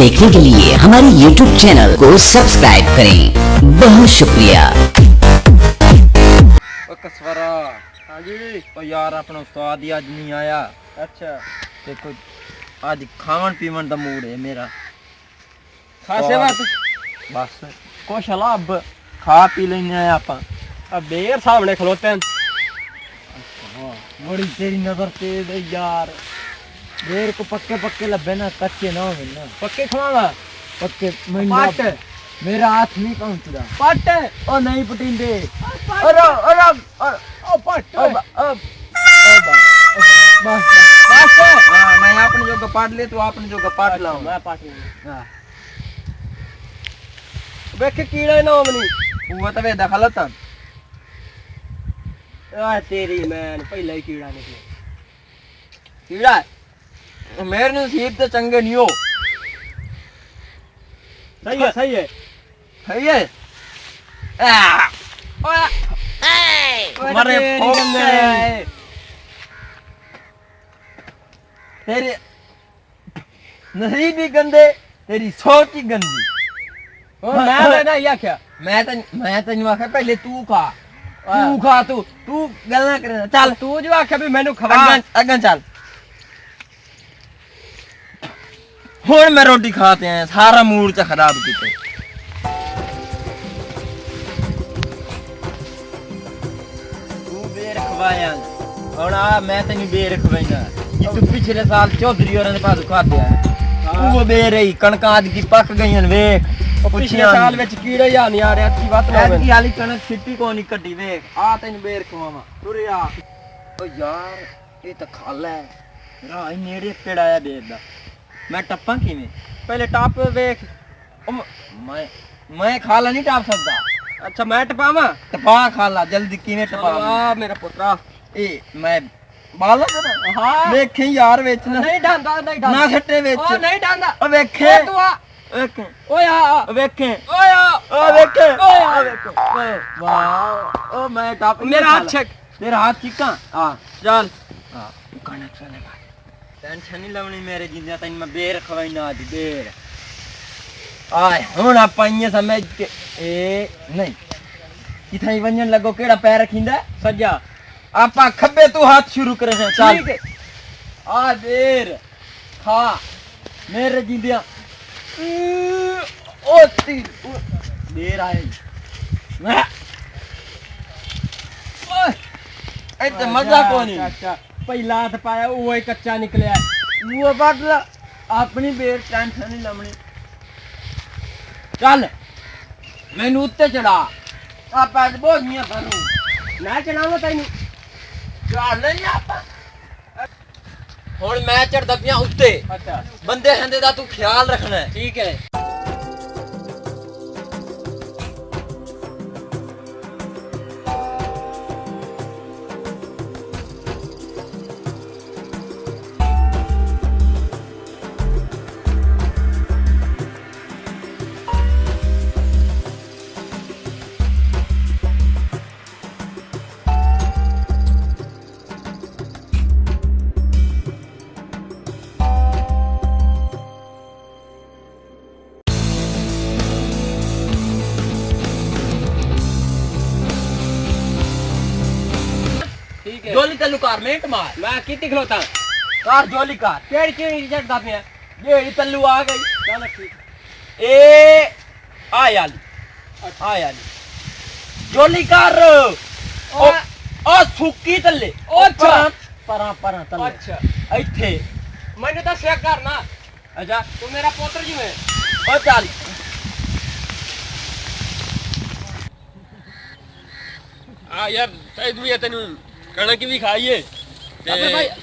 देखने के लिए हमारे YouTube चैनल को सब्सक्राइब करें। बहुत शुक्रिया। कसवरा हाँ जी ओ यार अपना उस्ताद ही आज नहीं आया। अच्छा देखो आज खावन पीवन का मूड है मेरा खासे बात बस कुछ अब खा पी लेने आप बेर सामने खलोते हैं। बड़ी तेरी नजर तेज है यार। बेर को पक्के पक्के लब्बे ना कच्चे ना हो ना पक्के खवावा पक्के पट मेरा हाथ नहीं पहुंचदा पट ओ नहीं पटिंदे अरे अरे ओ पट बस बस हां मैं अपने जो पाट ले तो अपने जो पाट लाऊं मैं पाट लूं हां देख कीड़ा ना मनी वो तो वे दखलत आ तेरी मैन पहले ही कीड़ा निकले कीड़ा मेरे नसीब तो चंगे नहीं हो। सही है सही है सही है मरे तेरे नसीब भी गंदे तेरी सोच ही गंदी। मैं ना या क्या मैं तेन आख्या पहले तू खा तू गल्ला करे चल तू जो आख्या भी मैनू खवा अगन चल हुण मैं रोटी खाते हैं सारा मूड च खराब कीते तू बेर खवाया हुण आ मैं तेन बेर खवाइना ये तू पिछले साल चौधरी होरां दे पास खाते है वो बेर ही कणकां दी पक गईयां वेख पिछले साल विच कीड़े या नहीं आ रहा की बात ना होवे हाली कणक छिट्टी को नहीं कड्डी वेख आ तेन बेर खवावा तुरे आ ओ यार ये तो खाला है रा नेड़े पेड़ आया बेर दा मैं टप्पा किवें पहले टप वेख मैं खाला नहीं टप सकता। अच्छा मैं टपावा टपा खाला जल्दी किवें टपा वाह मेरा पुत्रा ए मैं बाला तेरा हां वेखे यार वेच नहीं डांदा ना खट्टे वेच ओ नहीं डांदा ओ वेखे तू आ वेखे ओए आ वेखे ओए आ वेखे ओए आ वेखे वाह ओ मैं टप मेरा हाथ छक तेरा हाथ चिका हां चल हां कणक चले टेंशन नहीं लवनी मेरे जिंदा तन मैं बेर खवाइना आज बेर आय हुन आपा इयां समझ के ए नहीं किथाई वंजन लगो केड़ा पैर रखिंदा सज्जा आपा खब्बे तू हाथ शुरू करे हैं चल ठीक है आ बेर खा मेरे जिंदिया ओ तीर बेर आए मैं ओए ऐते मजा कोनी अच्छा पहला हाथ पाया वो कच्चा निकलिया वो बदला अपनी बेर टेंशन नहीं लमनी चल मैनू उत्ते चढ़ा आप बोझियां करूं मैं चढ़ावा तैनू चढ़ नहीं आप हुण मैं चढ़दा पिया उत्ते अच्छा बंदे हंदे दा तू ख्याल रखना है ठीक है। जोली तल्लू कार मिनट मार मैं कितनी खलोता कार जोली कार केड़ी केड़ी चढ़दा पिया जेड़ी तल्लू आ गई चल ठीक ए आ याली जोली कार ओ सुक्की तल्ले ओ परा तल्ले अच्छा इथे मैंने तो शेक करना अच्छा तू मेरा पुत्र जी में ओ चल आ यार शायद भी तेनू कणक भी खाइए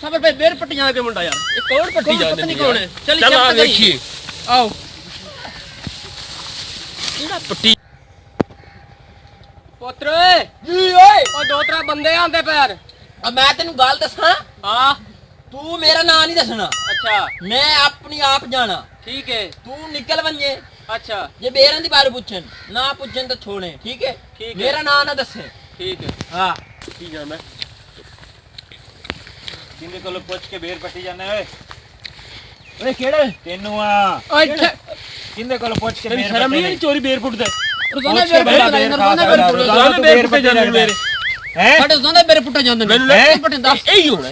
सबर भाई बेर पट्टी जाने के मुंडा यार ये कौन पट्टी जाने नहीं कौन है चल चल देखिए आओ केड़ा पट्टी पुत्र जी ओए ओ दो त्रै बंदे आंदे पैर अब मैं तेनू गल दसां हां तू मेरा नाम नहीं दसना अच्छा मैं अपनी आप जाना ठीक है तू निकल वंजे अच्छा ये बेरां दी बारे पूछन ना पूछन तो छोड़े ठीक है मेरा नाम ना दसे ठीक है हां ठीक है मैं किंदे कोल पूछ के बेर पट्टी जाना है ओए केड़े तेनू आ ओए ਕਿੰਨੇ ਕੋਲ ਪੁੱਛ ਕੇ ਤੈਨੂੰ ਸ਼ਰਮ ਨਹੀਂ ਆਈ ਚੋਰੀ ਬੇਰ ਪੁੱਟਦਾ ਰੋਜ਼ਾਨਾ ਬੇਰ ਪੁੱਟੇ ਜਾਂਦੇ ਮੇਰੇ ਹੈ ਸਾਡੇ ਰੋਜ਼ਾਨਾ ਬੇਰ ਪੁੱਟੇ ਜਾਂਦੇ ਨੇ ਮੈਨੂੰ ਲੱਗ ਪਟੇ ਦੱਸ ਇਹੀ ਹੋਣਾ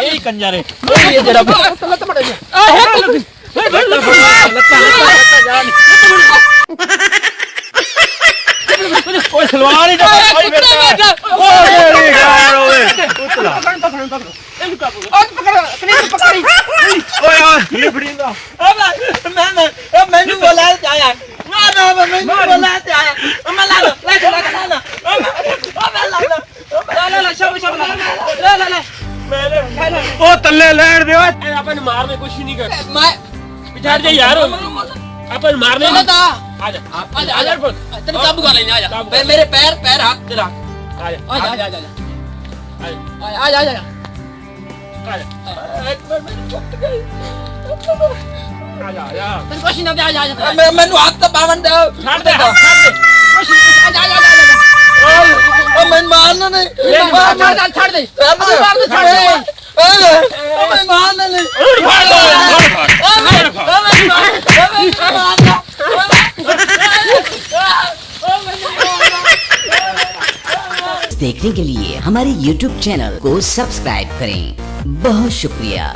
ਇਹ ਕੰਜਰੇ ਇਹ ਜਿਹੜਾ ਲੱਤ ਮੜ ਜਾ ਓਏ ਸਲਵਾਰ ਹੀ ਨਾ ਪਾਈ ਬੈਠਾ ਓਏ ਯਾਰ ਓਏ ਉਤਲਾ ਓਏ ਆ ਲਿਬੜੀਂਦਾ ਮੈਨੂੰ ਬੋਲਾ ਤੇ ਆਇਆ ਨਾ ਮੈਨੂੰ ਬੋਲਾ ਤੇ ਆਇਆ ਮੈਂ ਲਾ ਲੈ ਉਹ ਤੱਲੇ ਲੈਣ ਦੇ ਓਏ ਆਪਾਂ ਨੂੰ ਮਾਰਨੇ ਕੁਛ ਨਹੀਂ ਕਰ ਮੈਂ ਪਿਛਾੜ ਜਾ ਯਾਰ ਆਪਾਂ ਨੂੰ ਮਾਰਨੇ ਚਲੋ ਤਾਂ ਆ ਜਾ ਆ ਜਾ ਤੈਨੂੰ ਕਾਬੂ ਕਰ ਲੈਣੇ ਆ ਜਾ ਮੇਰੇ ਪੈਰ ਹੱਥ ਤੇ ਰੱਖ ਆ ਜਾ ਆ ਜਾ ਆ ਜਾ ਤੈਨੂੰ ਕੁਛ ਨਾ ਦੇ ਆ ਜਾ ਮੈਨੂੰ ਹੱਥ ਤਾਂ ਪਾਵਣ ਦੇ ਛੱਡ ਦੇ ਆ ਜਾ ਓ ਮੈਨੂੰ ਮਾਰਨਾ ਨਹੀਂ ਮਾਰ ਛੱਡ ਦੇ ਮਾਰ ਦੇ ਛੱਡ ਦੇ ਮੈਂ ਮਾਰਨਾ ਨਹੀਂ देखने के लिए हमारे YouTube चैनल को सब्सक्राइब करें। बहुत शुक्रिया।